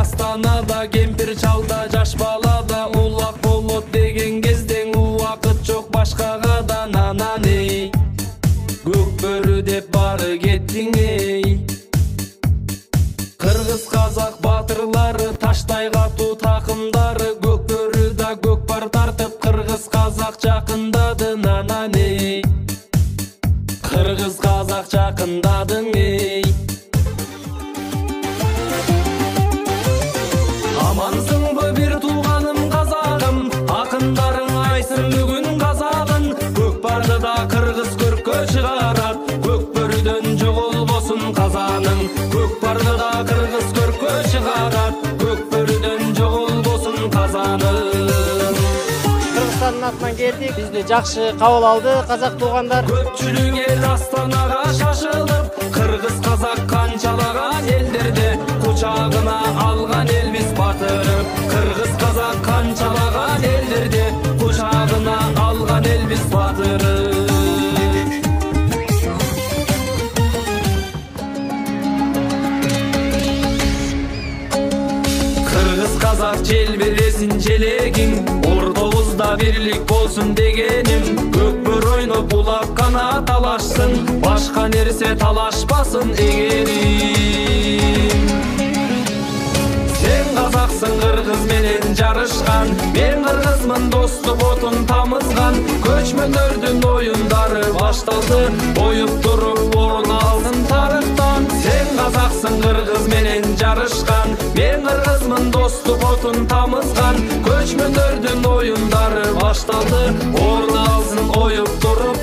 астанада, кемпир чалда, жаш балада улак болот деген кезден убакыт жок башкага да нананы. Көк бөрү деп бары кеттиң эй. Кыргыз казак батырлары, таштай катуу такымдары, көк бөрү да көкпар тартып кыргыз казак жакындады нананы. Кыргыз казак жакындадың эй. Амансыңбы бир тууганым казагым, акындарың айсын бүгүн казагын. Көкпарды да кыргыз көрккө чыгарат, көк бөрүдөн жоголбосун казаның. Көкпарды да кыргыз көрккө чыгарат, көк бөрүдөн жоголбосун казаның. Кыргызстандын атынан келдик, бизди жакшы кабыл алды казак туугандар. Көпчүлүк эл Астанага шашылып, кыргыз казак канчалаган элдерди кучагына алган элбиз батырып. Кыргыз казак канчалаган элдерди кучагына алган элбиз батырып. Кыргыз казак желбиресин желегиң, ортобузда бирлик болсун дегеним. Көкбөр ойноп улак кана талашсын, башка нерсе талашпасын эгерим. Сен казаксың кыргыз менен жарышкан, мен кыргызмын достук отун тамызган. Көчмөндөрдүн оюндары башталды, оюп туруп орун алсын тарыхтан. Сен казаксың кыргыз менен жарышкан, мен кыргызмын достук отун тамызган. Көчмөндөрдүн оюндары башталды, орун алсын оюп туруп